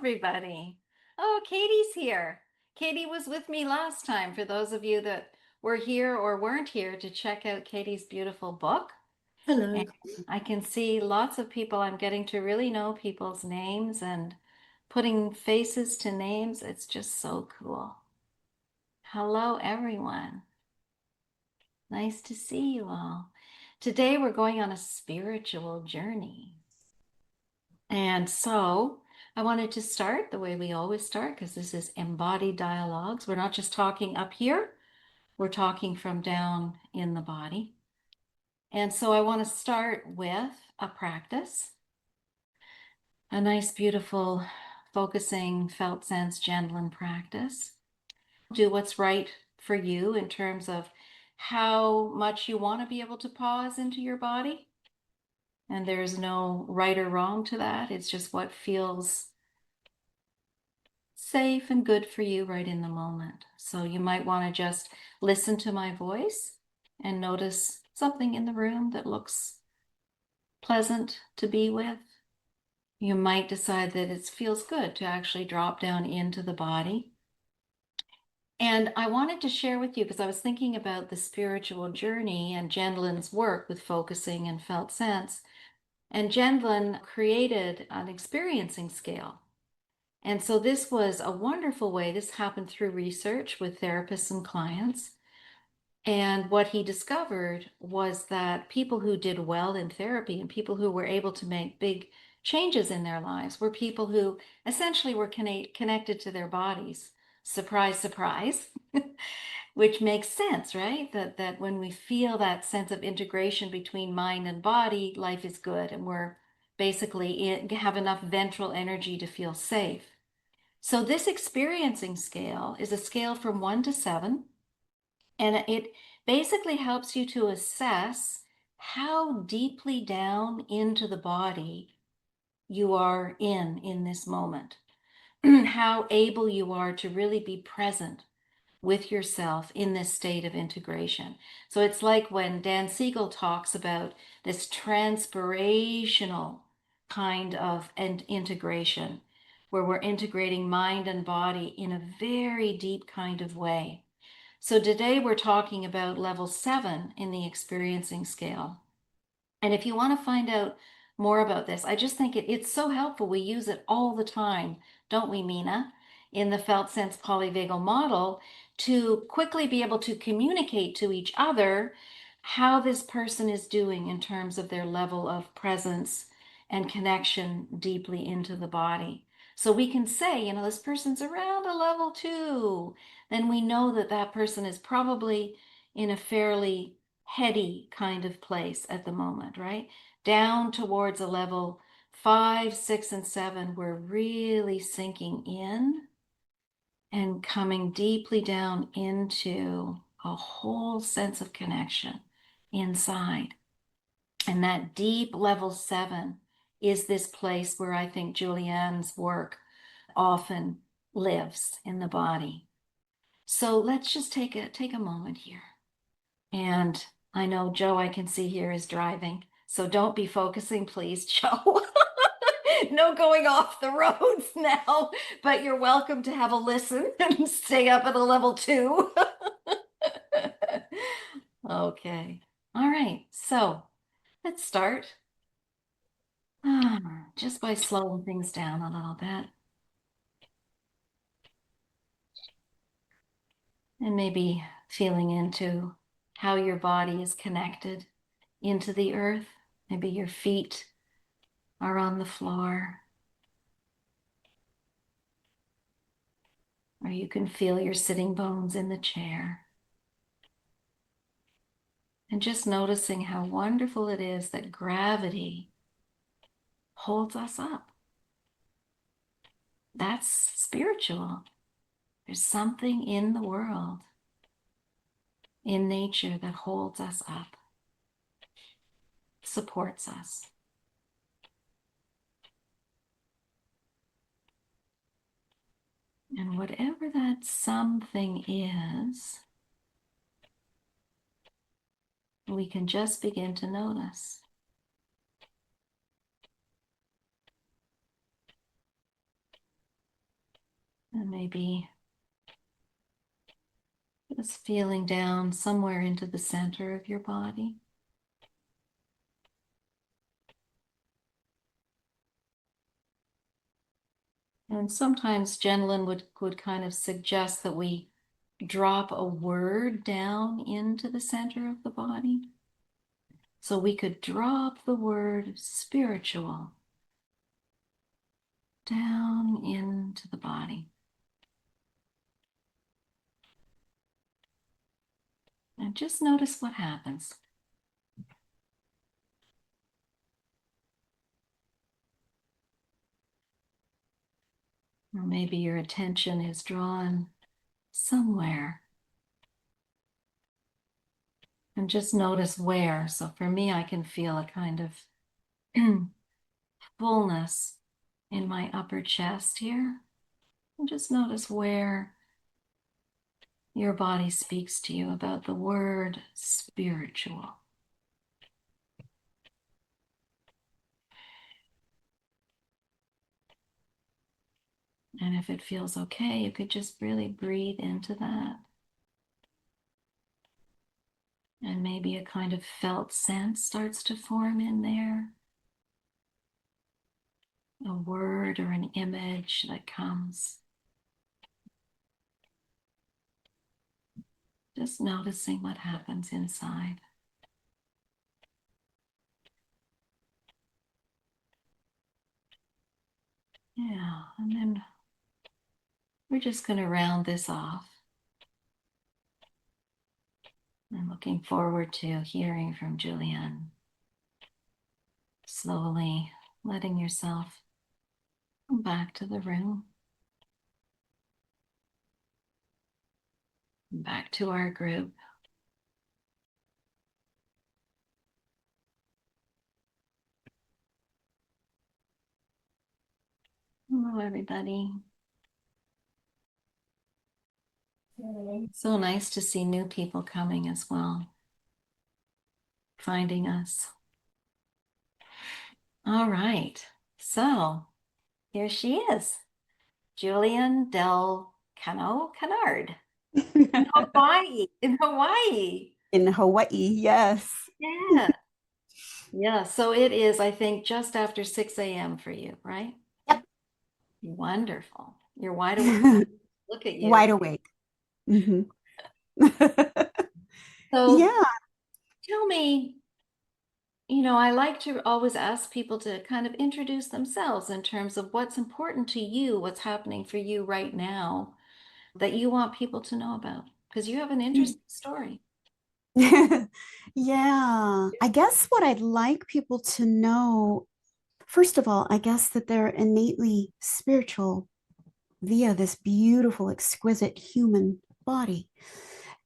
everybody. Oh, Katie's here. Katie was with me last time. For those of you that were here or weren't here to check out Katie's beautiful book. Hello. And I can see lots of people. I'm getting to really know people's names and putting faces to names. It's just so cool. Hello, everyone. Nice to see you all. Today we're going on a spiritual journey. And so I wanted to start the way we always start, because this is embodied dialogues. We're not just talking up here, we're talking from down in the body. And so I want to start with a practice, a nice, beautiful, focusing, felt sense, Gendlin practice. Do what's right for you in terms of how much you want to be able to pause into your body. And there's no right or wrong to that. It's just what feels safe and good for you right in the moment. So you might want to just listen to my voice and notice something in the room that looks pleasant to be with. You might decide that it feels good to actually drop down into the body. And I wanted to share with you, because I was thinking about the spiritual journey and Gendlin's work with focusing and felt sense. And Gendlin created an experiencing scale. And so this was a wonderful way. This happened through research with therapists and clients. And what he discovered was that people who did well in therapy and people who were able to make big changes in their lives were people who essentially were connected to their bodies. Surprise, surprise, which makes sense, right? That when we feel that sense of integration between mind and body, life is good, and we're basically have enough ventral energy to feel safe. So this experiencing scale is a scale from 1 to 7, and it basically helps you to assess how deeply down into the body you are in this moment, how able you are to really be present with yourself in this state of integration. So it's like when Dan Siegel talks about this transpirational kind of integration, where we're integrating mind and body in a very deep kind of way. So today we're talking about level 7 in the experiencing scale. And if you want to find out more about this, I just think it's so helpful. We use it all the time, don't we, Mina, in the felt sense polyvagal model, to quickly be able to communicate to each other how this person is doing in terms of their level of presence and connection deeply into the body. So we can say, this person's around a level 2. Then we know that that person is probably in a fairly heady kind of place at the moment, right? Down towards a level 5, 6, and 7, we're really sinking in and coming deeply down into a whole sense of connection inside. And that deep level 7 is this place where I think Julianne's work often lives in the body. So let's just take a moment here. And I know Joe, I can see here, is driving. So don't be focusing, please, Joe. No going off the roads now, but you're welcome to have a listen and stay up at a level 2. Okay. All right. So let's start just by slowing things down a little bit. And maybe feeling into how your body is connected into the earth. Maybe your feet are on the floor, or you can feel your sitting bones in the chair. And just noticing how wonderful it is that gravity holds us up. That's spiritual. There's something in the world, in nature, that holds us up, supports us. And whatever that something is, we can just begin to notice. And maybe just feeling down somewhere into the center of your body. And sometimes Jenlyn would kind of suggest that we drop a word down into the center of the body. So we could drop the word spiritual down into the body. And just notice what happens. Or maybe your attention is drawn somewhere. And just notice where. So for me, I can feel a kind of fullness in my upper chest here. And just notice where your body speaks to you about the word spiritual. And if it feels okay, you could just really breathe into that. And maybe a kind of felt sense starts to form in there. A word or an image that comes. Just noticing what happens inside. Yeah, and then we're just going to round this off. I'm looking forward to hearing from Julianne. Slowly letting yourself come back to the room. Back to our group. Hello, everybody. So nice to see new people coming as well, finding us. All right, so here she is, Julianne Del Cano Kennard. In Hawaii, in Hawaii. In Hawaii, yes. Yeah. Yeah, so it is, I think, just after 6 a.m. for you, right? Yep. Wonderful. You're wide awake. Look at you. Wide awake. Mm-hmm. So Yeah. tell me, I like to always ask people to kind of introduce themselves in terms of what's important to you, what's happening for you right now that you want people to know about, because you have an interesting story. Yeah. I guess what I'd like people to know, first of all, I guess that they're innately spiritual via this beautiful, exquisite human body.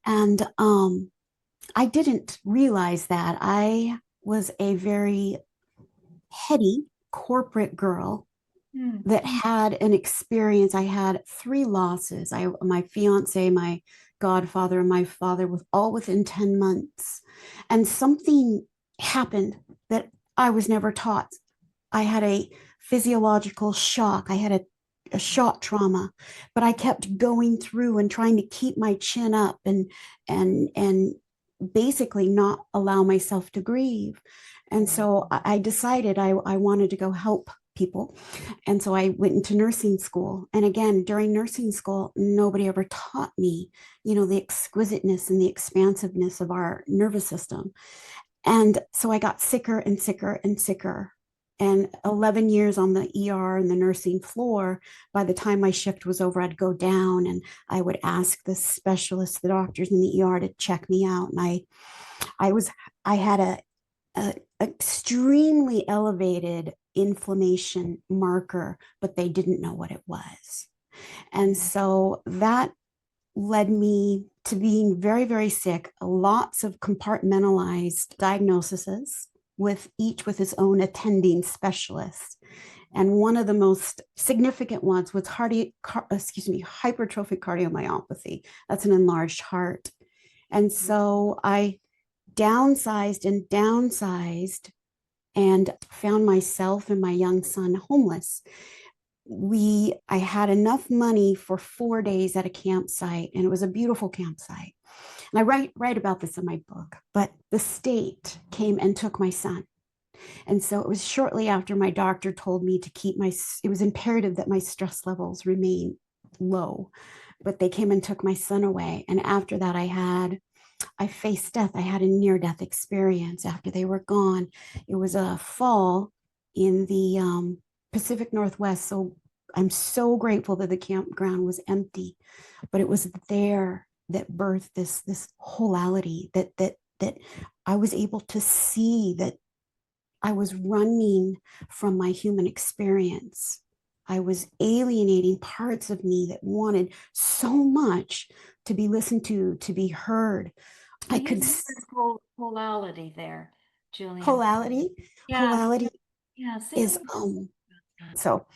And I didn't realize that. I was a very heady corporate girl that had an experience. I had three losses. My fiance, my godfather, and my father was all within 10 months. And something happened that I was never taught. I had a physiological shock. I had a shock trauma, but I kept going through and trying to keep my chin up and basically not allow myself to grieve. And so I decided I wanted to go help people. And so I went into nursing school. And again, during nursing school, nobody ever taught me, the exquisiteness and the expansiveness of our nervous system. And so I got sicker and sicker and sicker. And 11 years on the ER and the nursing floor, by the time my shift was over, I'd go down and I would ask the specialists, the doctors in the ER to check me out. And I had a extremely elevated inflammation marker, but they didn't know what it was. And so that led me to being very, very sick, lots of compartmentalized diagnoses with each with its own attending specialist. And one of the most significant ones was hypertrophic cardiomyopathy. That's an enlarged heart. And so I downsized and found myself and my young son homeless. I had enough money for 4 days at a campsite, and it was a beautiful campsite. And I write about this in my book, but the state came and took my son. And so it was shortly after my doctor told me to keep it was imperative that my stress levels remain low, but they came and took my son away. And after that, I faced death. I had a near death experience after they were gone. It was a fall in the Pacific Northwest. So I'm so grateful that the campground was empty, but it was there that birthed this wholality, that I was able to see that I was running from my human experience. I was alienating parts of me that wanted so much to be listened to be heard. I could Wholality there, Julian. Wholality. Yeah, Wholality yeah. Say is more. so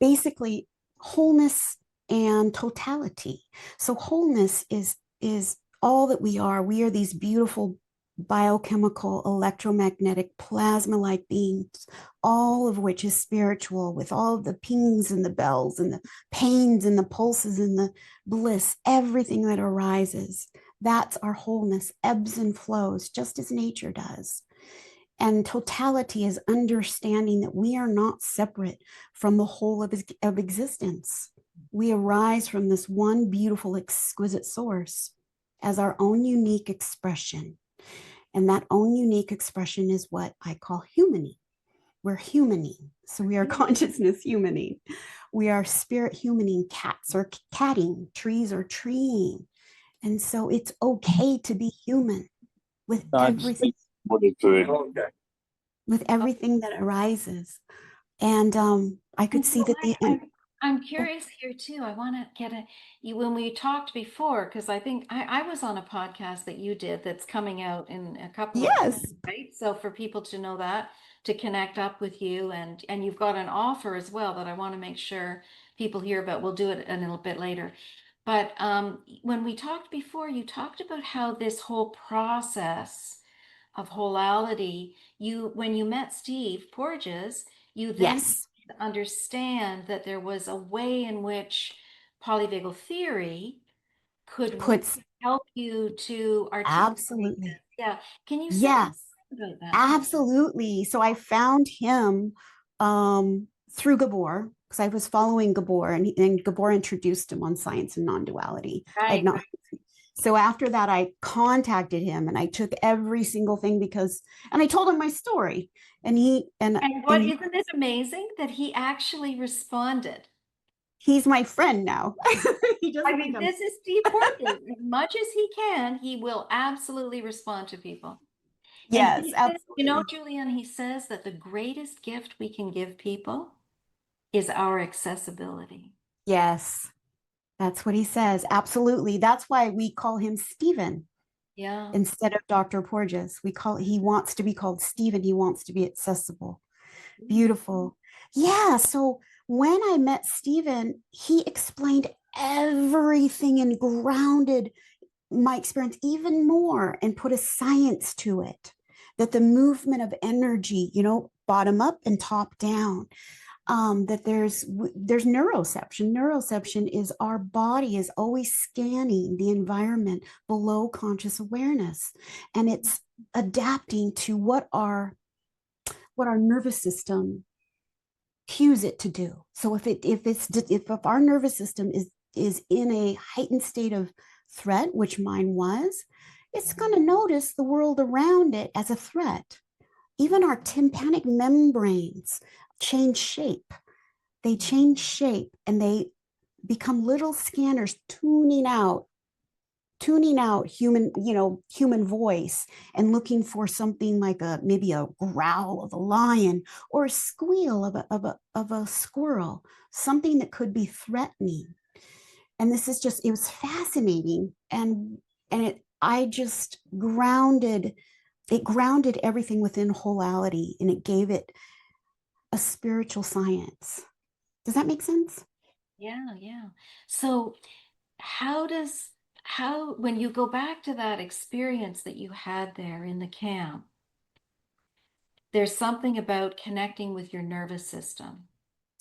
basically wholeness and totality. So wholeness is all that we are. We are these beautiful biochemical, electromagnetic, plasma-like beings, all of which is spiritual, with all of the pings and the bells and the pains and the pulses and the bliss, everything that arises. That's our wholeness, ebbs and flows, just as nature does. And totality is understanding that we are not separate from the whole of existence. We arise from this one beautiful, exquisite source as our own unique expression. And that own unique expression is what I call humaning. We're humaning. So we are consciousness humaning. We are spirit humaning. Cats are catting. Trees are treeing. And so it's okay to be human with everything. With everything that arises. And I could see that I'm curious here too. I want to get when we talked before, because I think I was on a podcast that you did that's coming out in a couple of yes, months, right? So for people to know that, to connect up with you, and you've got an offer as well that I want to make sure people hear about. We'll do it a little bit later. But when we talked before, you talked about how this whole process of wholality, when you met Steve Porges, you then yes, understand that there was a way in which polyvagal theory could really puts help you to articulate this. absolutely. Yeah. Can you say Yes, about that? absolutely. So I found him through Gabor because I was following Gabor, and Gabor introduced him on science and non-duality. I had Right. not. So after that, I contacted him and I took every single thing and I told him my story, and And what, isn't it amazing that he actually responded? he's my friend now. He I doesn't think mean, I'm. this is Steve Porges. As much as he can, he will absolutely respond to people. And Yes, he says, absolutely. Julianne, he says that the greatest gift we can give people is our accessibility. Yes, that's what he says. Absolutely. That's why we call him Stephen Yeah. instead of Dr. Porges. He wants to be called Stephen. He wants to be accessible. Mm. Beautiful. Yeah. So when I met Stephen, he explained everything and grounded my experience even more and put a science to it, that the movement of energy, bottom up and top down, that there's neuroception. Neuroception is our body is always scanning the environment below conscious awareness, and it's adapting to what our nervous system cues it to do. So if our nervous system is in a heightened state of threat, which mine was, it's going to notice the world around it as a threat. Even our tympanic membranes change shape. They change shape and they become little scanners tuning out human voice and looking for something like maybe a growl of a lion or a squeal of a squirrel, something that could be threatening. And it was fascinating. And I just grounded everything within wholality, and it gave it a spiritual science. Does that make sense? Yeah, yeah. So how does when you go back to that experience that you had there in the camp, there's something about connecting with your nervous system.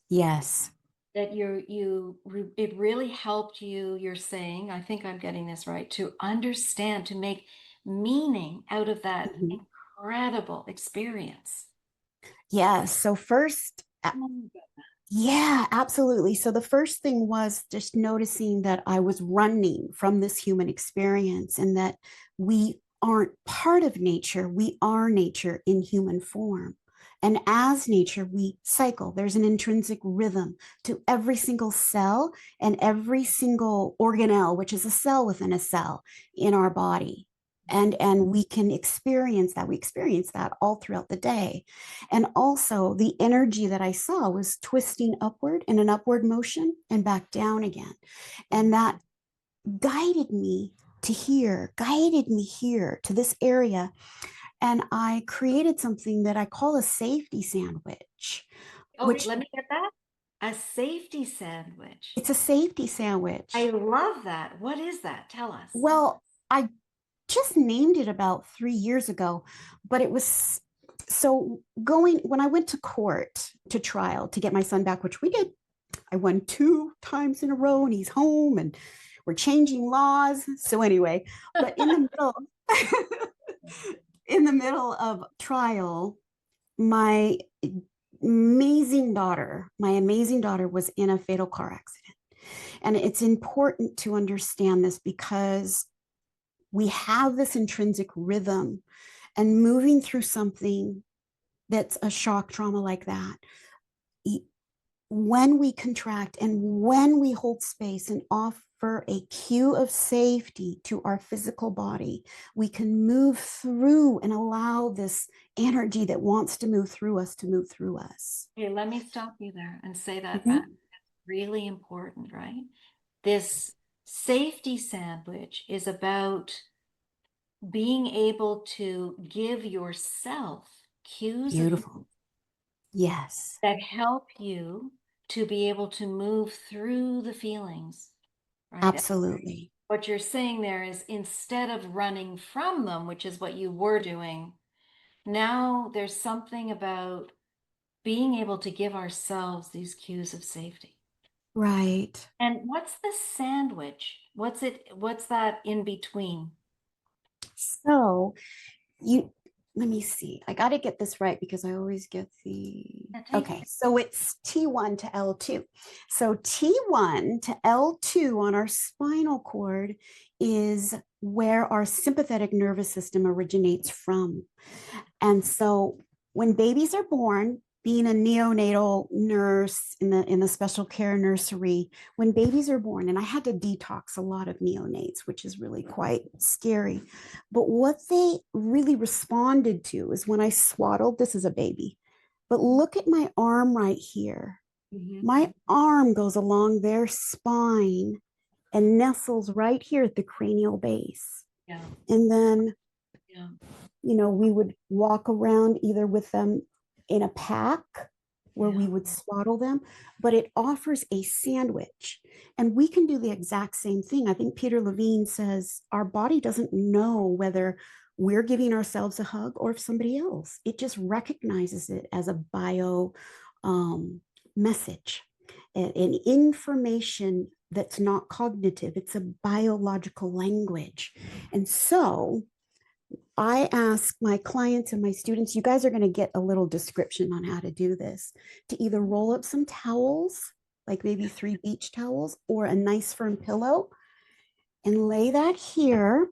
Yes. that it really helped you, you're saying, I think I'm getting this right, to understand, to make meaning out of that Mhm. incredible experience. Yeah. So first, Mm. yeah, absolutely. So the first thing was just noticing that I was running from this human experience and that we aren't part of nature. We are nature in human form. And as nature, we cycle. There's an intrinsic rhythm to every single cell and every single organelle, which is a cell within a cell in our body. And we can experience that. We experience that all throughout the day. And also, the energy that I saw was twisting upward in an upward motion and back down again. And that guided me here to this area. And I created something that I call a safety sandwich, Oh, which let me get that. A safety sandwich. it's a safety I sandwich. love that. What is that? Tell us. Well, I just named it about 3 years ago, but it was so going when I went to court to trial to get my son back, which we did. I won 2 times in a row and he's home and we're changing laws. So anyway, but in the middle in the middle of trial, my my amazing daughter was in a fatal car accident. And it's important to understand this because we have this intrinsic rhythm and moving through something that's a shock trauma like that, when we contract and when we hold space and offer a cue of safety to our physical body, we can move through and allow this energy that wants to move through us to move through us. Okay, let me stop you there and say that back. Mhm. Really important, right? This safety sandwich is about being able to give yourself cues of Beautiful. Yes, that help you to be able to move through the feelings, right? And absolutely. what you're saying there is instead of running from them, which is what you were doing, now there's something about being able to give ourselves these cues of safety. Right. And what's the sandwich? What's that in between? So you let me see. I got to get this right because I always get the Yeah, take okay. So it's T1 to L2. So T1 to L2 on our spinal cord is where our sympathetic nervous system originates from. And so when babies are born, being a neonatal nurse in the special care nursery, when babies are born, and I had to detox a lot of neonates, which is really quite scary. But what they really responded to is when I swaddled, this is a baby, but look at my arm right here. Mhm. My arm goes along their spine and nestles right here at the cranial base. Yeah, And then yeah. we would walk around either with them in a pack where we Yeah. would swaddle them, but it offers a sandwich. And we can do the exact same thing. I think Peter Levine says our body doesn't know whether we're giving ourselves a hug or if somebody else. It just recognizes it as a bio message, an information that's not cognitive. It's a biological language. And so I ask my clients and my students, you guys are going to get a little description on how to do this, to either roll up some towels, like maybe 3 beach towels, or a nice firm pillow, and lay that here,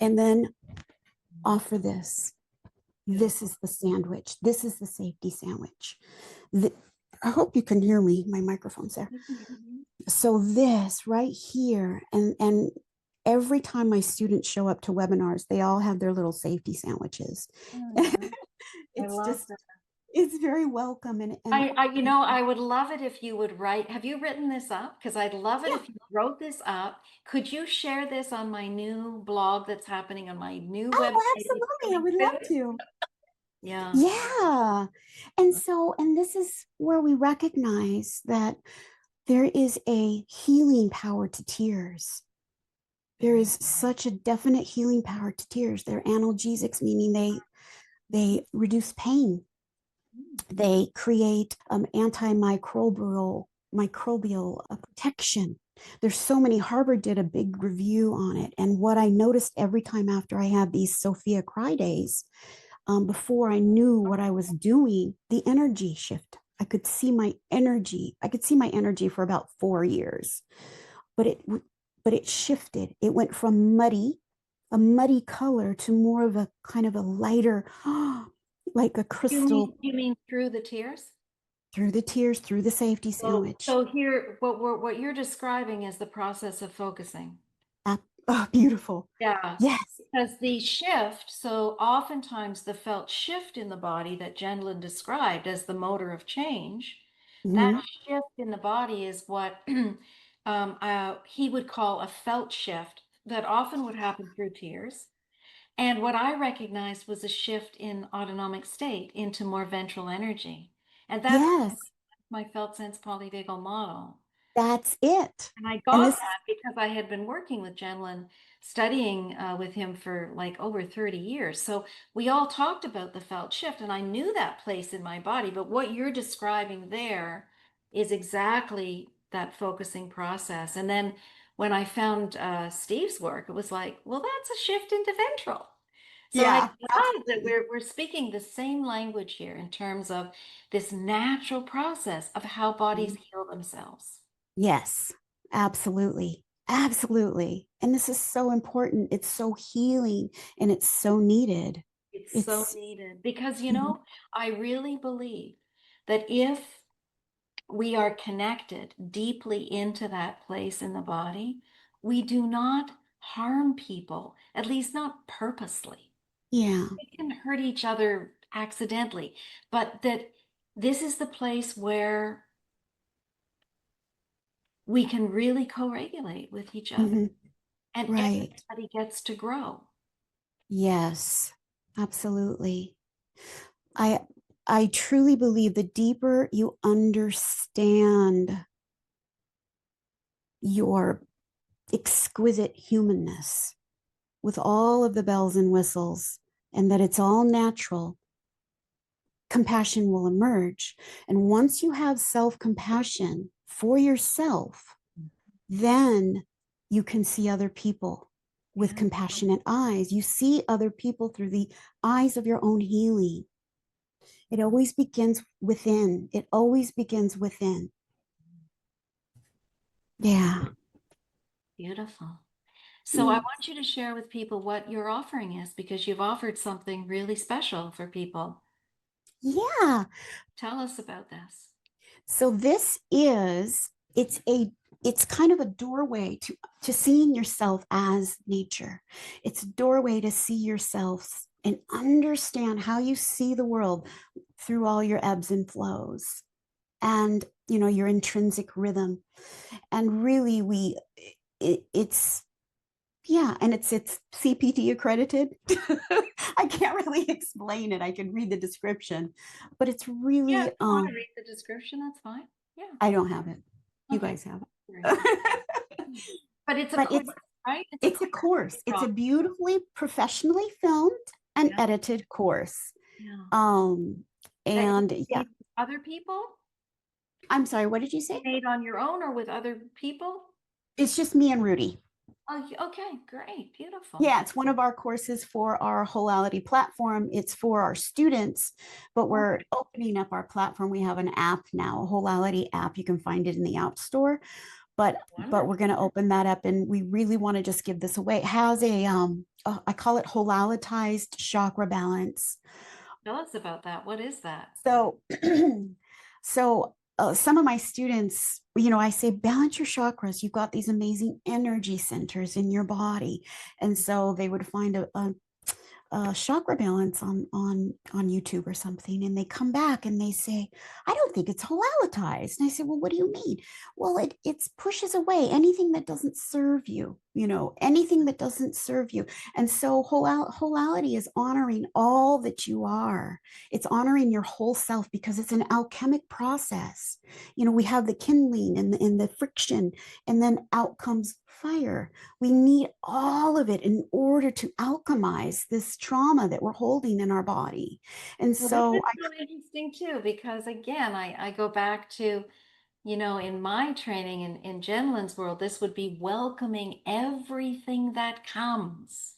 and then offer this. This Beautiful. is the sandwich. This is the safety sandwich. The, I hope you can hear me. My microphone's there. So this right here, and every time my students show up to webinars, they all have their little safety sandwiches. Oh, yeah. I It's love just that. it's very welcome and I would love it if you would write. Have you written this up? Because I'd love it yeah. if you wrote this up. Could you share this on my new blog that's happening on my new Oh, website that's absolutely. I coming would love soon? to. Yeah. Yeah. And this is where we recognize that there is a healing power to tears. There Very. is such a definite healing power to tears. They're analgesics, meaning they reduce pain. They create microbial protection. There's so many. Harvard did a big review on it. And what I noticed every time after I had these Sophia cry days, before I knew what I was doing, the energy shift. I could see my energy. I could see my energy for about 4 years, but it shifted. It went from a muddy color to more of a kind of a lighter, like a crystal, You mean through the tears? through the tears, through the safety So, sandwich. so here, what you're describing is the process of focusing. Oh, beautiful. Yeah, Yes. because the shift, so oftentimes the felt shift in the body that Gendlin described as the motor of change, that Mhm. shift in the body is what he would call a felt shift that often would happen through tears. And what I recognized was a shift in autonomic state into more ventral energy. And that's Yes, my felt sense polyvagal model. that's it. And I And got this, that because I had been working with Jenlin, studying with him for like over 30 years. So we all talked about the felt shift, and I knew that place in my body. But what you're describing there is exactly that focusing process. And then when I found Steve's work, it was like, well, that's a shift into ventral. So I yeah, love that absolutely. we're speaking the same language here in terms of this natural process of how bodies Mhm. heal themselves. Yes, absolutely. Absolutely. And this is so important. It's so healing and it's so needed. It's so It's, needed because, mhm. I really believe that if we are connected deeply into that place in the body, we do not harm people, at least not purposely. Yeah. We can hurt each other accidentally, but that this is the place where we can really co-regulate with each other Mhm. and Right. everybody gets to grow. Yes, absolutely. I I truly believe the deeper you understand your exquisite humanness with all of the bells and whistles and that it's all natural, compassion will emerge. And once you have self-compassion for yourself, then you can see other people with Yeah, compassionate eyes. You see other people through the eyes of your own healing. It always begins within. It always begins within. Yeah. beautiful. So I Mm. want you to share with people what your offering is because you've offered something really special for people. Yeah. Tell us about this. So this is it's kind of a doorway to seeing yourself as nature. It's a doorway to see yourself and understand how you see the world through all your ebbs and flows and your intrinsic rhythm. And really it's yeah, and it's CPT accredited. I can't really explain it. I can read the description, but it's Yeah, if really you want to read the description, that's fine. Yeah. I don't have it. You Okay. guys have Great. it. But it's a But course, right? It's a it's a course. course. It's a From. beautifully professionally filmed and Yeah. edited course. Yeah. Um That you and yeah, made with other people? I'm sorry, what did you You say? made on your own or with other people? It's just me and Rudy. Oh, okay, great, beautiful. Yeah, it's one of our courses for our Wholality platform. It's for our students, but Oh, we're opening up our platform. We have an app now, a Wholality app. You can find it in the App Store. But we're wonderful. going to open that up, and we really want to just give this away. It has I call it Wholalatized chakra balance. Tell us about that. What is that? So, some of my students, I say balance your chakras. You've got these amazing energy centers in your body, and so they would find chakra balance on YouTube or something, and they come back and they say, "I don't think it's holalatized." And I say, "Well, what do you mean?" Well, it pushes away anything that doesn't serve you, anything that doesn't serve you. And so holality is honoring all that you are. It's honoring your whole self because it's an alchemic process. We have the kindling and the friction, and then out comes fire. We need all of it in order to alchemize this trauma that we're holding in our body. And Well, so that's so interesting too, because again, I go back to, in my training in Jenlyn's world, this would be welcoming everything that comes.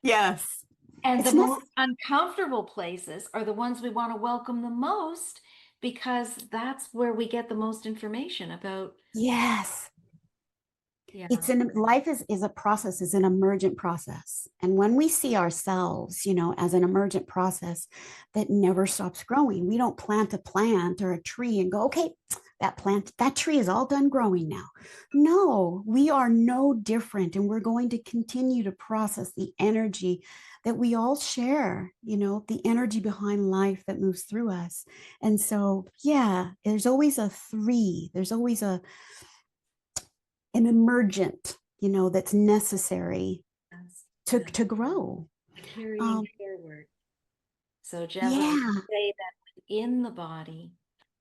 yes, And the it's most necessary. uncomfortable places are the ones we want to welcome the most because that's where we get the most information about. Yes. Yeah. It's an life is a process, is an emergent process. And when we see ourselves, as an emergent process that never stops growing, we don't plant a plant or a tree and go, okay, that tree is all done growing now. No, we are no different. And we're going to continue to process the energy that we all share, the energy behind life that moves through us. And so, yeah, there's always a three, there's always an emergent, that's necessary That's, to that's to grow. carrying Um, forward. So, Gemma, would yeah, say that within the body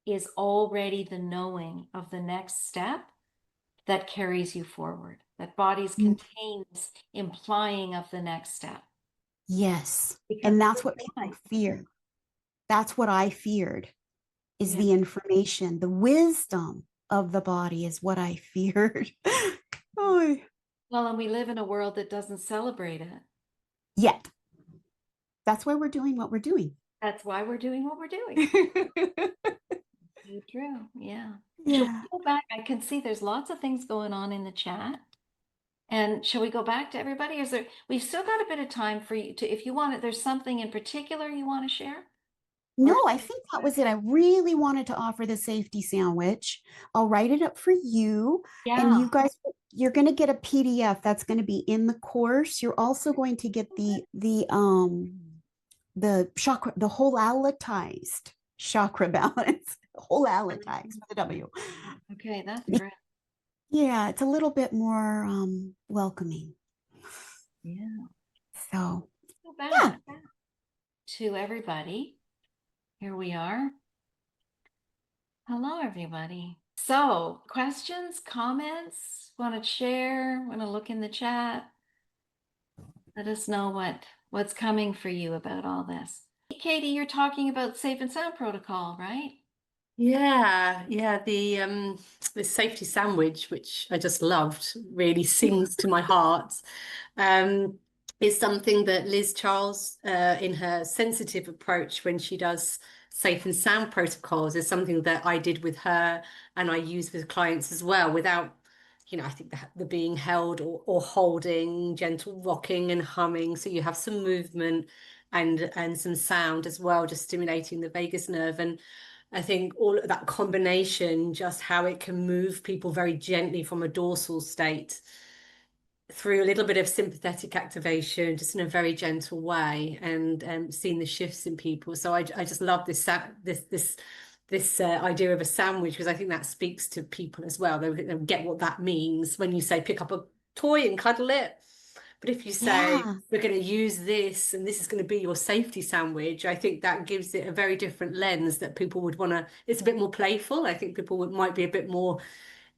is already the knowing of the next step that carries you forward. That body's mm, contains implying of the next step. yes, Because and that's here's what people why. fear. That's what I feared is Yeah. the information, the wisdom of the body is what I feared. Oh, Well, and we live in a world that doesn't celebrate it. yet, that's why we're doing what we're doing. That's why we're doing what we're doing. So true. Yeah. Shall Yeah. we go back? I can see there's lots of things going on in the chat. And shall we go back to everybody? We've still got a bit of time for you to, if you want it, there's something in particular you want to share? No, Or, I think that was it. I really wanted to offer the safety sandwich. I'll write it up for you. And yeah. you guys, you're going to get a PDF that's going to be in the course. You're also going to get the chakra, the wholatized chakra balance, wholatized with a W. Okay, that's great. Yeah, it's a little bit more welcoming. Yeah. So, Go yeah. back to everybody. Here we are. Hello, everybody. So, questions, comments, want to share, want to look in the chat? Let us know what's coming for you about all this. Katie, you're talking about safe and sound protocol, right? Yeah, the safety sandwich, which I just loved, really sings to my heart. Um, is something that Liz Charles, in her sensitive approach when she does safe and sound protocols, is something that I did with her and I use with clients as well, without, I think the being held or holding, gentle rocking and humming. So you have some movement and some sound as well, just stimulating the vagus nerve. And I think all of that combination, just how it can move people very gently from a dorsal state through a little bit of sympathetic activation, just in a very gentle way, and seeing the shifts in people. So I just love this idea of a sandwich, because I think that speaks to people as well. They'll get what that means when you say pick up a toy and cuddle it. But if you say Yeah. we're going to use this and this is going to be your safety sandwich, I think that gives it a very different lens that people would want to. It's a bit more playful. I think people might be a bit more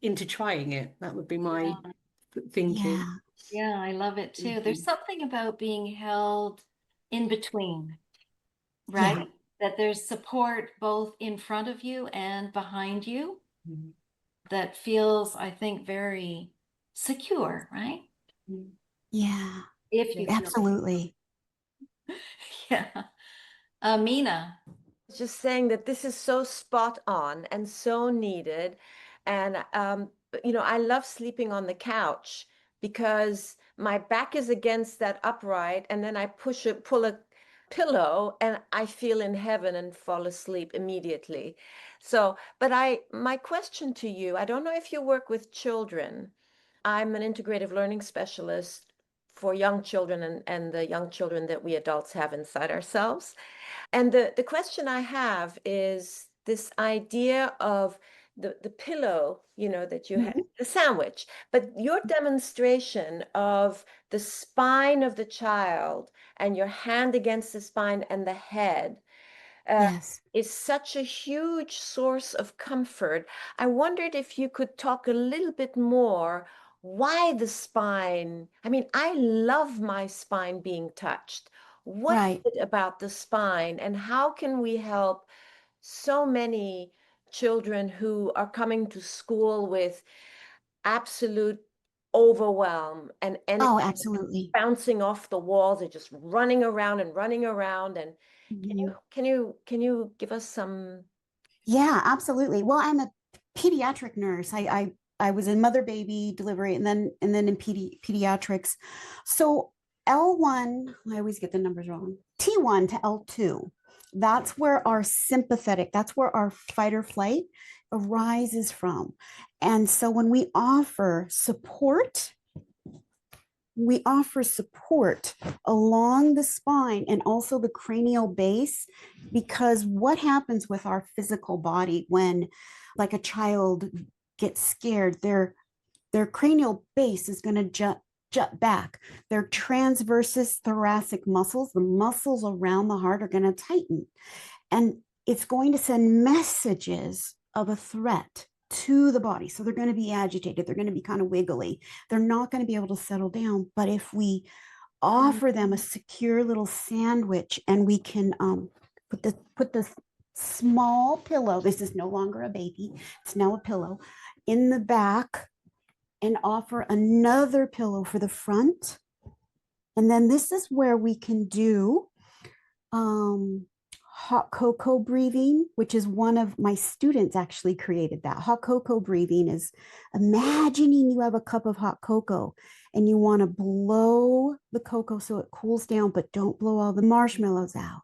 into trying it. That would be my Yeah. thinking. Yeah. Yeah, I love it too. There's Mhm. something about being held in between, Yeah. right? That there's support both in front of you and behind you Mhm. that feels, I think, very secure, right? Mhm. Yeah. If Yeah. you feel Absolutely. yeah. Mina. Just saying that this is so spot on and so needed. And, I love sleeping on the couch because my back is against that upright, and then I pull a pillow, and I feel in heaven and fall asleep immediately. So, but my question to you, I don't know if you work with children. I'm an integrative learning specialist for young children and the young children that we adults have inside ourselves. And the question I have is this idea of the pillow, that you had, Mhm. the sandwich, but your demonstration of the spine of the child and your hand against the spine and the head uh, Yes. is such a huge source of comfort. I wondered if you could talk a little bit more why the spine? I mean, I love my spine being touched. What is Right. it about the spine, and how can we help so many children who are coming to school with absolute overwhelm and Oh, energy absolutely. bouncing off the walls and just running around and running around? And Mhm. can you give us some? Yeah, absolutely. Well, I'm a pediatric nurse. I was in mother baby delivery and then in pediatrics. So L1, I always get the numbers wrong. T1 to L2. That's where our sympathetic, that's where our fight or flight arises from. And so when we offer support along the spine and also the cranial base, because what happens with our physical body when, like, a child gets scared, their cranial base is going to jut back. Their transversus thoracic muscles, the muscles around the heart, are going to tighten, and it's going to send messages of a threat to the body. So they're going to be agitated. They're going to be kind of wiggly. They're not going to be able to settle down. But if we offer them a secure little sandwich, and we can put this small pillow, this is no longer a baby, it's now a pillow, in the back, and offer another pillow for the front. And then this is where we can do hot cocoa breathing, which is one of my students actually created that. Hot cocoa breathing is imagining you have a cup of hot cocoa and you want to blow the cocoa so it cools down, but don't blow all the marshmallows out.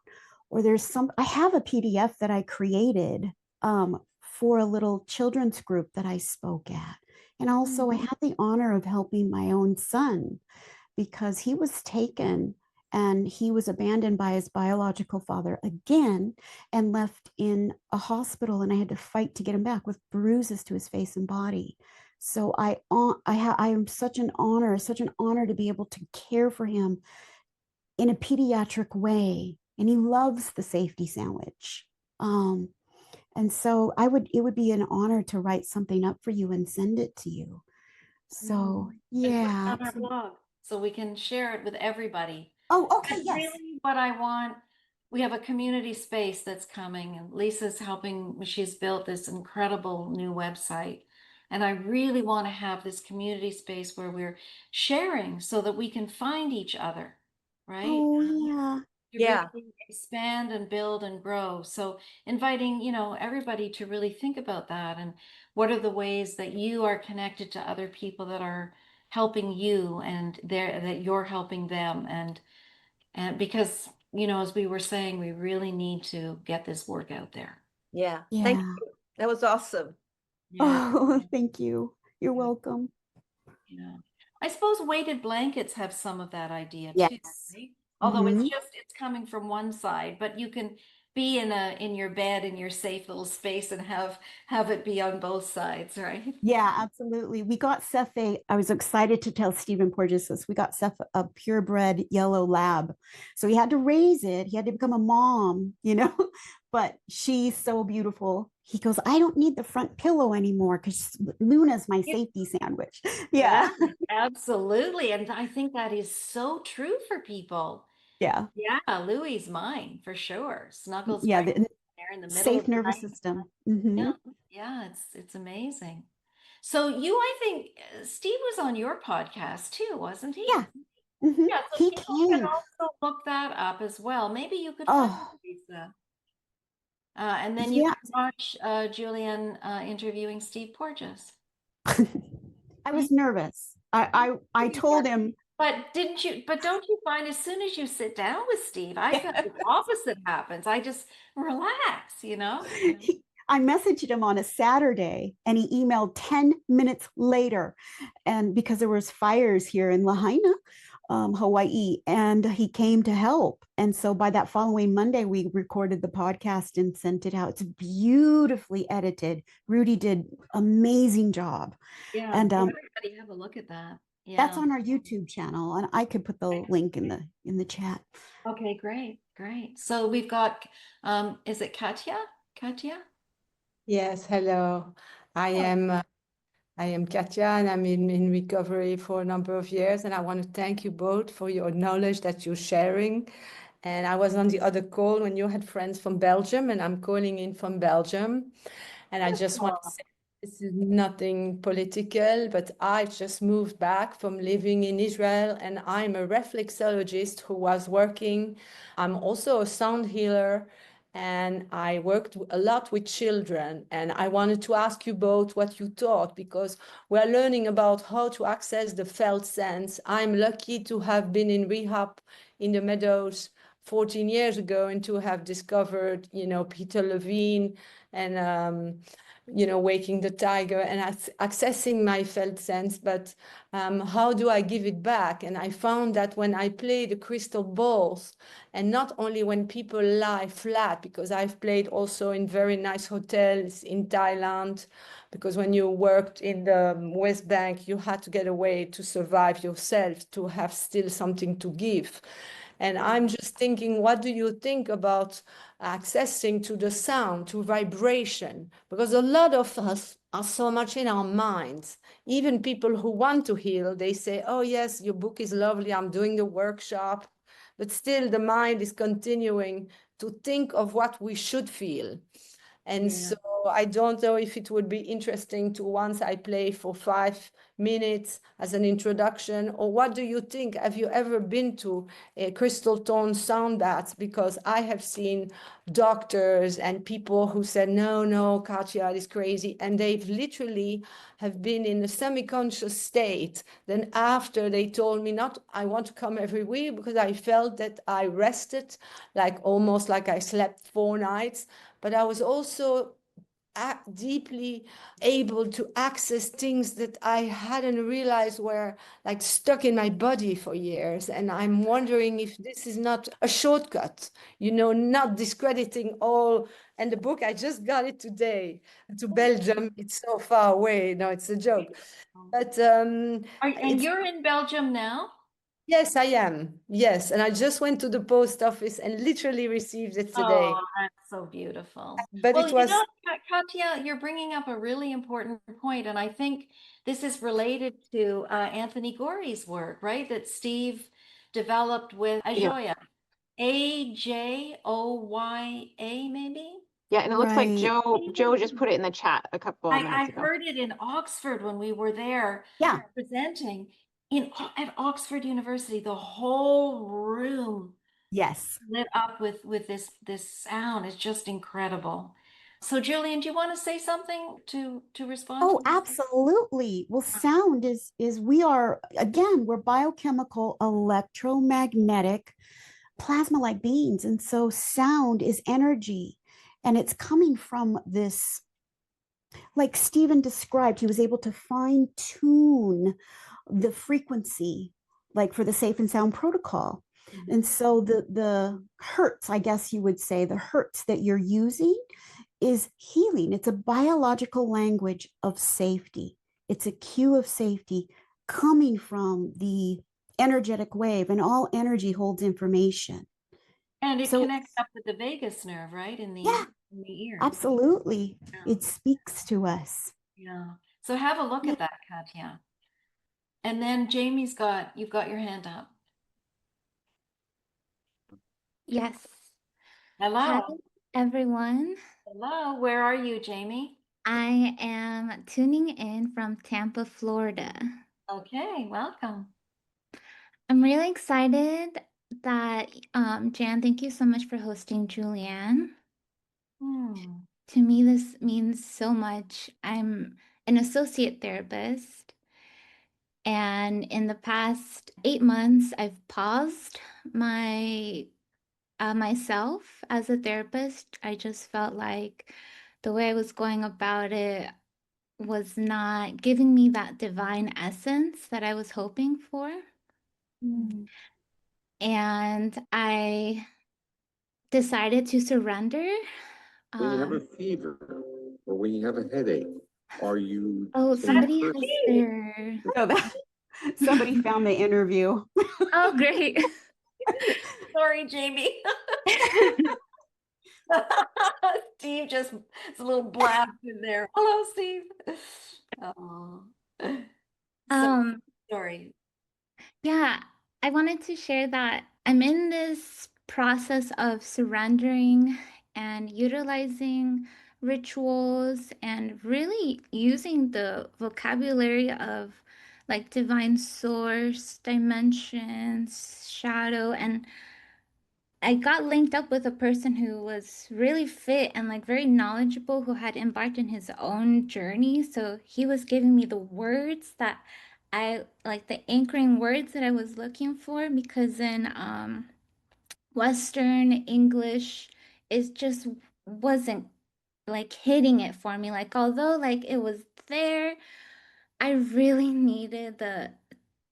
Or I have a PDF that I created for a little children's group that I spoke at. And also I had the honor of helping my own son, because he was taken and he was abandoned by his biological father again and left in a hospital, and I had to fight to get him back with bruises to his face and body. So I am such an honor to be able to care for him in a pediatric way, and he loves the safety sandwich. And so it would be an honor to write something up for you and send it to you. So And put it yeah. on our blog so we can share it with everybody. Oh, okay, That's yes. really what I want. We have a community space that's coming, and Lisa's helping. She's built this incredible new website. And I really want to have this community space where we're sharing so that we can find each other, right? Oh, yeah. To Yeah. really expand and build and grow. So inviting, everybody to really think about that, and what are the ways that you are connected to other people that are helping you, and that you're helping them, and because, as we were saying, we really need to get this work out there. Yeah. Thank Yeah. you. That was awesome. Yeah. Oh, thank you. You're welcome. Yeah. I suppose weighted blankets have some of that idea too, Yes. right? Although Mhm. it's coming from one side, but you can be in your bed in your safe little space and have it be on both sides, right? Yeah, absolutely. We got Seth I was excited to tell Stephen Porges this. We got Seth a purebred yellow lab. So he had to raise it. He had to become a mom, but she's so beautiful. He goes, I don't need the front pillow anymore because Luna's my safety sandwich. Yeah. Absolutely. And I think that is so true for people. Yeah. Yeah, Louie's mine for sure. Snuggles Yeah. right The there in the middle safe of the nervous night. system. Mhm. Yeah, yeah, it's amazing. So I think Steve was on your podcast too, wasn't he? Yeah. Mhm. Yeah, so He people can came. also look that up as well. Maybe you could find Oh, Lisa. And then you yeah. can watch Julianne interviewing Steve Porges. I was nervous. I told him. But don't you find as soon as you sit down with Steve, I feel the opposite happens. I just relax. I messaged him on a Saturday and he emailed 10 minutes later. And because there was fires here in Lahaina, Hawaii, and he came to help. And so by that following Monday, we recorded the podcast and sent it out. It's beautifully edited. Rudy did amazing job. Yeah, And everybody have a look at that. that's Yeah. on our YouTube channel. And I could put the link in the chat. Okay, great. So we've got, is it Katya? Katya? Yes, hello. I am I am Katja, and I'm in recovery for a number of years. And I want to thank you both for your knowledge that you're sharing. And I was on the other call when you had friends from Belgium, and I'm calling in from Belgium. And I just want to say this is nothing political, but I just moved back from living in Israel, and I'm a reflexologist who was working. I'm also a sound healer, and I worked a lot with children. And I wanted to ask you both what you thought, because we're learning about how to access the felt sense. I'm lucky to have been in rehab in the Meadows 14 years ago and to have discovered, Peter Levine and, Waking the Tiger and accessing my felt sense. But how do I give it back? And I found that when I play the crystal balls, and not only when people lie flat, because I've played also in very nice hotels in Thailand, because when you worked in the West Bank, you had to get away to survive yourself, to have still something to give. And I'm just thinking, what do you think about accessing to the sound, to vibration? Because a lot of us are so much in our minds. Even people who want to heal, they say, oh yes, your book is lovely, I'm doing the workshop. But still the mind is continuing to think of what we should feel. And so I don't know if it would be interesting to once I play for 5 minutes as an introduction, or what do you think? Have you ever been to a crystal tone sound baths? Because I have seen doctors and people who said, no, Katja is crazy. And they've literally have been in a semi-conscious state. Then after they told me not, I want to come every week because I felt that I rested, like almost like I slept 4 nights. But I was also deeply able to access things that I hadn't realized were like stuck in my body for years. And I'm wondering if this is not a shortcut, not discrediting all. And the book, I just got it today to Belgium. It's so far away. No, it's a joke. But And you're in Belgium now? yes, I am. Yes. And I just went to the post office and literally received it today. Oh, that's so beautiful. But Well, it was Katja, you're bringing up a really important point, and I think this is related to Anthony Gorey's work, right? That Steve developed with Ajoya, Ajoya, maybe? Yeah, and it looks like Right. Joe just put it in the chat a couple of minutes I ago. heard it in Oxford when we were there Yeah. presenting at Oxford University. The whole room Yes. lit up with this sound. It's just incredible. So Julian, do you want to say something to respond Oh, to this? absolutely. Well, sound is we're biochemical electromagnetic plasma-like beings. And so sound is energy, and it's coming from this, like Stephen described, he was able to fine tune the frequency, like for the safe and sound protocol. And so the hertz, I guess you would say, the hertz that you're using is healing. It's a biological language of safety. It's a cue of safety coming from the energetic wave, and all energy holds information. And it So connects up with the vagus nerve, right? In the ear. absolutely. Yeah. It speaks to us. Yeah. So have a look at that, Katja. And then Jamie's you've got your hand up. Yes. Hello. Hi, everyone. Hello. Where are you, Jamie? I am tuning in from Tampa, Florida. Okay, welcome. I'm really excited that, Jan, thank you so much for hosting Julianne. To me, this means so much. I'm an associate therapist, and in the past 8 months, I've paused myself as a therapist. I just felt like the way I was going about it was not giving me that divine essence that I was hoping for. And I decided to surrender. When you have a fever or when you have a headache, are you? Oh, somebody has their. So somebody found the interview. Oh, great. Sorry, Jamie. Steve just, it's a little blast in there. Hello, Steve. Oh. Sorry. Yeah, I wanted to share that I'm in this process of surrendering and utilizing rituals and really using the vocabulary of like divine source, dimensions, shadow, and I got linked up with a person who was really fit and like very knowledgeable who had embarked on his own journey. So he was giving me the words that I like, the anchoring words that I was looking for, because in Western English it just wasn't like hitting it for me. Like although like it was there, I really needed the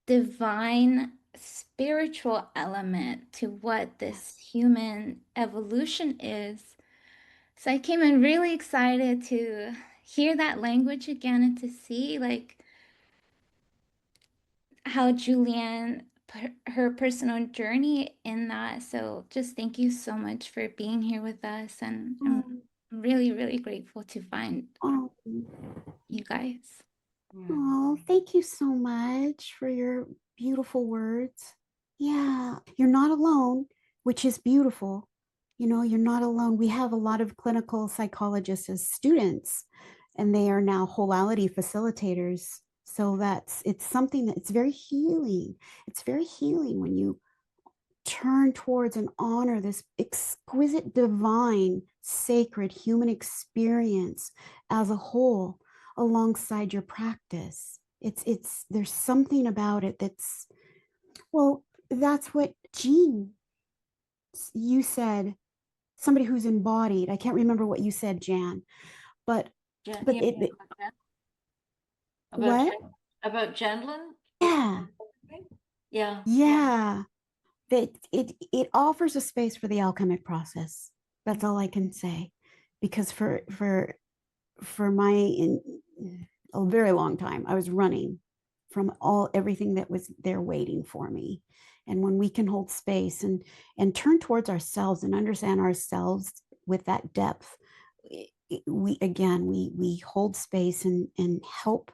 divine spiritual element to what this human evolution is. So I came in really excited to hear that language again and to see like how Julianne put her personal journey in that. So just thank you so much for being here with us, and I'm really, really grateful to find you guys. Oh, thank you so much for your beautiful words. Yeah, you're not alone, which is beautiful. You know, you're not alone. We have a lot of clinical psychologists as students, and they are now Wholality facilitators. So it's something that's very healing. It's very healing when you turn towards and honor this exquisite, divine, sacred human experience as a whole alongside your practice. There's something about it that's, well, that's what Jean, you said, somebody who's embodied. I can't remember what you said, Jan, but what? About Gendlin? Yeah. Yeah. Yeah. That it offers a space for the alchemic process. That's all I can say, because for a very long time I was running from everything that was there waiting for me. And when we can hold space and turn towards ourselves and understand ourselves with that depth, we hold space and help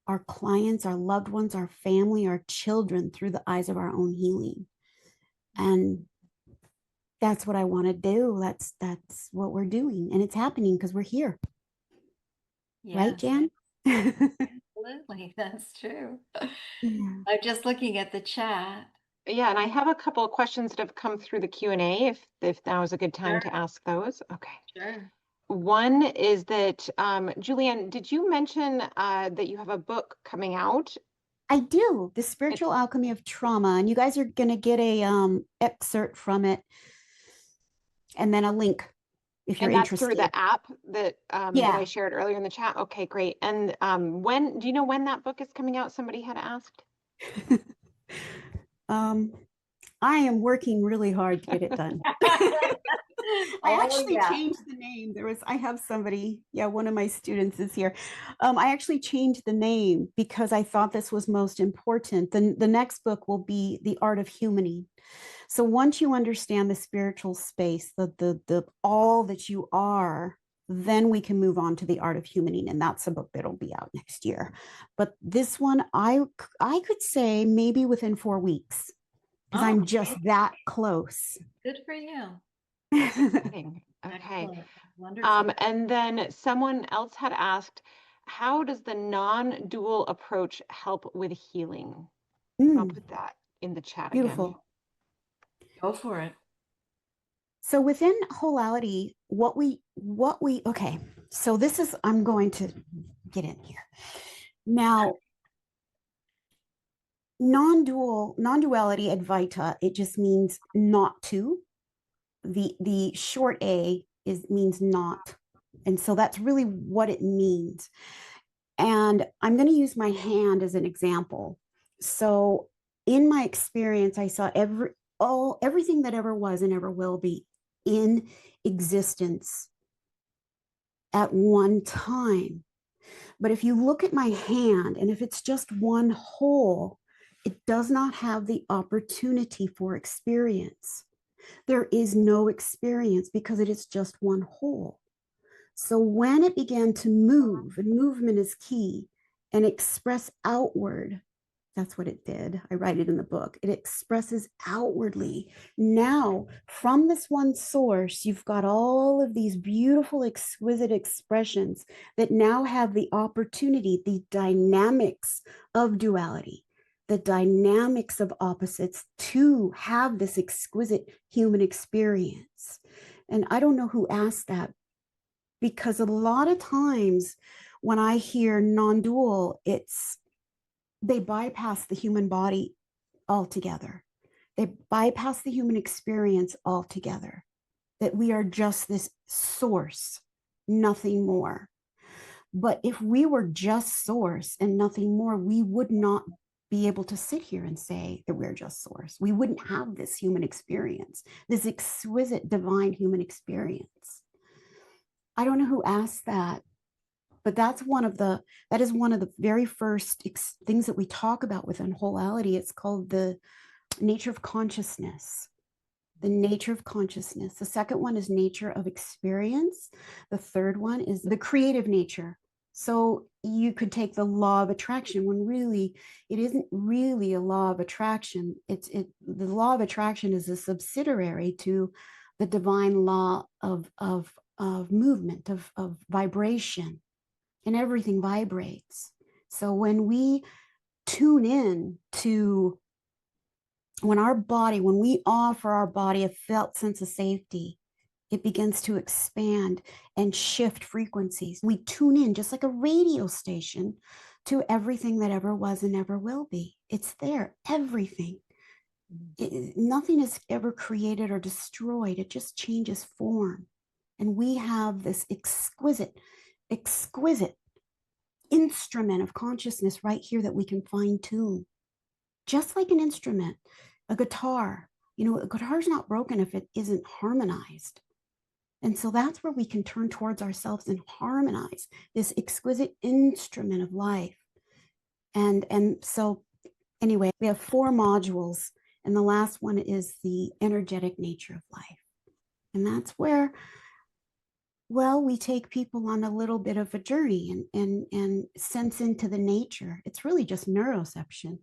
our clients, our loved ones, our family, our children through the eyes of our own healing. And that's what I want to do. That's what we're doing. And it's happening because we're here. Yes. Right, Jan? Absolutely. That's true. Yeah. I'm just looking at the chat. Yeah, and I have a couple of questions that have come through the Q&A if now is a good time to ask those. Okay. Sure. One is that, Julianne, did you mention that you have a book coming out? I do, The Spiritual Alchemy of Trauma, and you guys are going to get a excerpt from it and then a link if you're interested. Through the app that that I shared earlier in the chat. Okay, great. And when do you know when that book is coming out? Somebody had asked. I am working really hard to get it done. I actually changed the name. I have somebody, one of my students is here. I actually changed the name because I thought this was most important. The next book will be The Art of Humaning. So once you understand the spiritual space, the all that you are, then we can move on to The Art of Humaning. And that's a book that'll be out next year. But this one, I could say maybe within 4 weeks, because I'm just that close. Good for you. Okay. Wonderful. And then someone else had asked, how does the non-dual approach help with healing? I'll put that in the chat again. Go for it. So within Wholality, okay, so this is, I'm going to get in here. Now, non-duality Advaita, it just means not to. The short A means not. And so that's really what it means. And I'm going to use my hand as an example. So in my experience, I saw everything that ever was and ever will be in existence at one time. But if you look at my hand, and if it's just one whole, it does not have the opportunity for experience. There is no experience because it is just one whole. So when it began to move, and movement is key, and express outward. That's what it did. I write it in the book. It expresses outwardly. Now, from this one source, you've got all of these beautiful, exquisite expressions that now have the opportunity, the dynamics of duality, the dynamics of opposites to have this exquisite human experience. And I don't know who asked that, because a lot of times when I hear non-dual, they bypass the human body altogether. They bypass the human experience altogether, that we are just this source, nothing more. But if we were just source and nothing more, we would not be able to sit here and say that we're just source. We wouldn't have this human experience, this exquisite divine human experience. I don't know who asked that, but that is one of the very first things that we talk about within Wholality. It's called the nature of consciousness. The nature of consciousness. The second one is nature of experience. The third one is the creative nature. So you could take the law of attraction, when really it isn't really a law of attraction. The law of attraction is a subsidiary to the divine law of movement, of vibration. And everything vibrates. So when we tune in to, when we offer our body a felt sense of safety, it begins to expand and shift frequencies. We tune in just like a radio station to everything that ever was and ever will be. It's there, everything. Nothing is ever created or destroyed. It just changes form. And we have this exquisite instrument of consciousness right here that we can fine tune. Just like an instrument, a guitar. A guitar is not broken if it isn't harmonized. And so that's where we can turn towards ourselves and harmonize this exquisite instrument of life. And so anyway, we have 4 modules, and the last one is the energetic nature of life. And that's where, well, we take people on a little bit of a journey and sense into the nature. It's really just neuroception.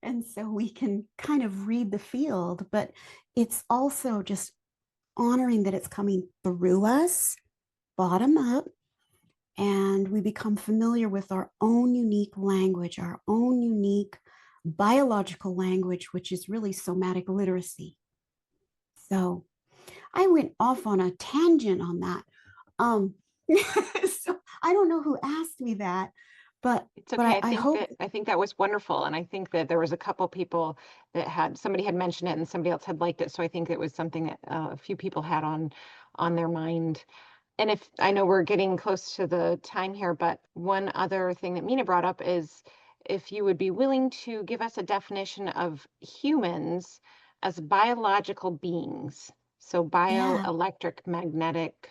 And so we can kind of read the field, but it's also just honoring that it's coming through us, bottom up, and we become familiar with our own unique language, our own unique biological language, which is really somatic literacy. So I went off on a tangent on that. So I don't know who asked me that, but it's okay. but I think that was wonderful, and I think that there was a couple people that somebody had mentioned it and somebody else had liked it. So I think it was something that a few people had on their mind. And if I know we're getting close to the time here, but one other thing that Mina brought up is if you would be willing to give us a definition of humans as biological beings. So bioelectric, magnetic.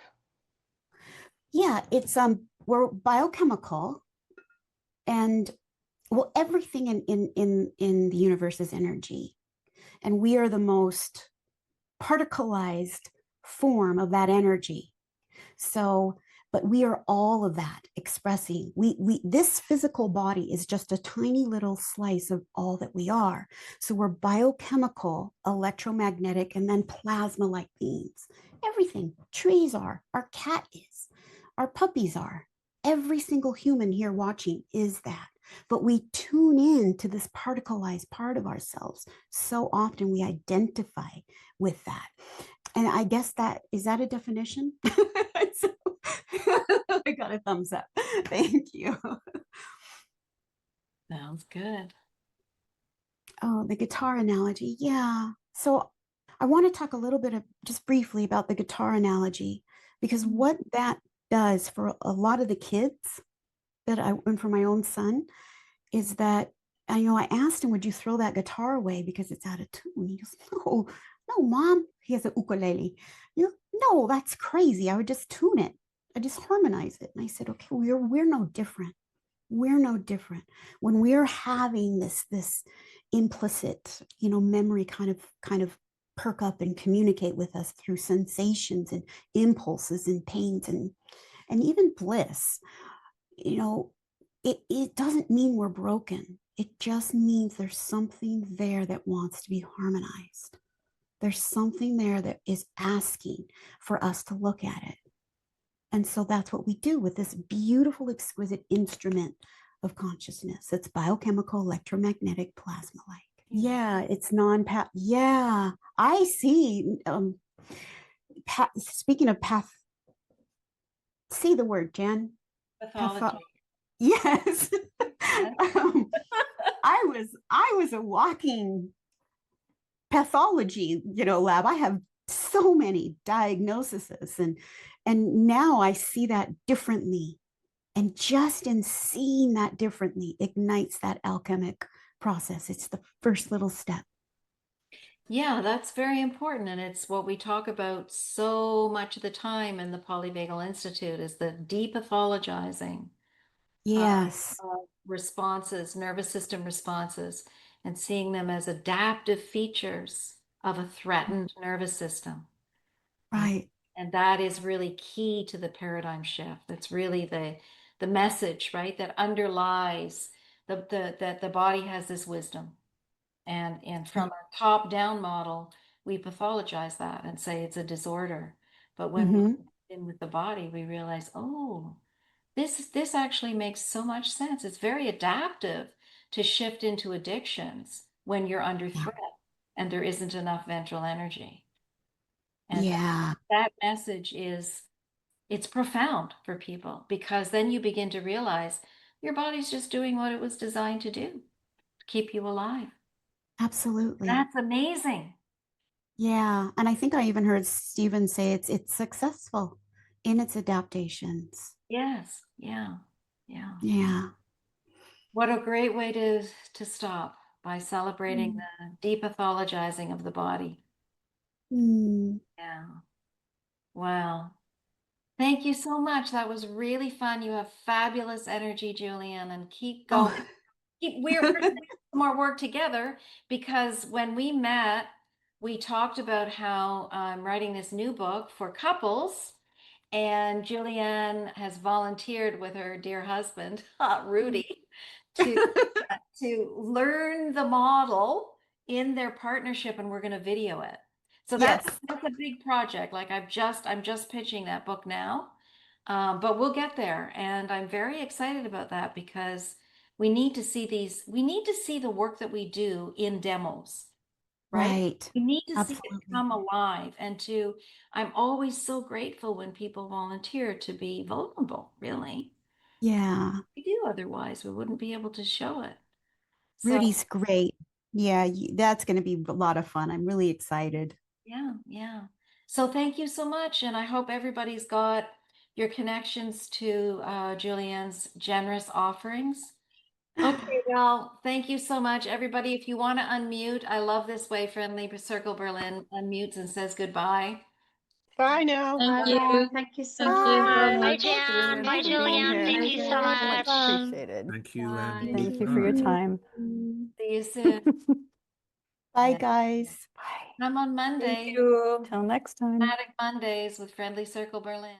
Yeah, it's we're biochemical, and well, everything in the universe is energy, and we are the most particleized form of that energy. So, but we are all of that expressing. This physical body is just a tiny little slice of all that we are. So we're biochemical, electromagnetic, and then plasma-like beings. Everything. Trees are, our cat is, our puppies are. Every single human here watching is that. But we tune in to this particleized part of ourselves. So often we identify with that. And I guess is that a definition? So, I got a thumbs up. Thank you. Sounds good. Oh, the guitar analogy. Yeah. So I want to talk a little bit just briefly about the guitar analogy, because what that does for a lot of the kids and for my own son is that, I asked him, would you throw that guitar away because it's out of tune? He goes, no, Mom. He has an ukulele. No, that's crazy. I would just tune it. I just harmonize it. And I said, okay, we're no different. We're no different. When we're having this implicit, memory kind of perk up and communicate with us through sensations and impulses and pains and even bliss, you know, it doesn't mean we're broken. It just means there's something there that wants to be harmonized. There's something there that is asking for us to look at it. And so that's what we do with this beautiful, exquisite instrument of consciousness. It's biochemical, electromagnetic, plasma-like. Yeah, it's non-path. Yeah, I see. Speaking of path, see the word, Jan. Pathology. Yes. I was a walking pathology, lab. I have so many diagnoses, and now I see that differently. And just in seeing that differently ignites that alchemic process. It's the first little step. Yeah, that's very important. And it's what we talk about so much of the time in the Polyvagal Institute is the depathologizing Yes. of responses, nervous system responses, and seeing them as adaptive features of a threatened nervous system. Right. And that is really key to the paradigm shift. That's really the message, right? That underlies that the body has this wisdom. And from a top-down model, we pathologize that and say it's a disorder. But when we're in with the body, we realize, oh, this actually makes so much sense. It's very adaptive to shift into addictions when you're under threat and there isn't enough ventral energy. And that message it's profound for people, because then you begin to realize your body's just doing what it was designed to do, to keep you alive. Absolutely. That's amazing. Yeah. And I think I even heard Stephen say it's successful in its adaptations. Yes. Yeah. Yeah. Yeah. What a great way to stop, by celebrating the depathologizing of the body. Yeah. Wow. Thank you so much. That was really fun. You have fabulous energy, Julianne, and keep going. We're doing more work together, because when we met, we talked about how I'm writing this new book for couples, and Julianne has volunteered with her dear husband, Rudy, to learn the model in their partnership, and we're going to video it. So that's a big project. Like I'm just pitching that book now, but we'll get there, and I'm very excited about that, because we need to see the work that we do in demos, right? We need to see it come alive, and I'm always so grateful when people volunteer to be vulnerable, really. Yeah. We do, otherwise we wouldn't be able to show it. Rudy's great. Yeah, that's going to be a lot of fun. I'm really excited. Yeah, yeah. So thank you so much, and I hope everybody's got your connections to Julianne's generous offerings. Okay, well, thank you so much, everybody. If you want to unmute, I love this way Friendly Circle Berlin unmutes and says goodbye. Bye now. Thank you. Thank you so Thank much. you very Bye, much. Jan. Bye, Julianne. Thank you so much. Appreciated. Thank you. Bye. Thank you for your time. See you soon. Bye, guys. Come on Monday. Till next time. Dramatic Mondays with Friendly Circle Berlin.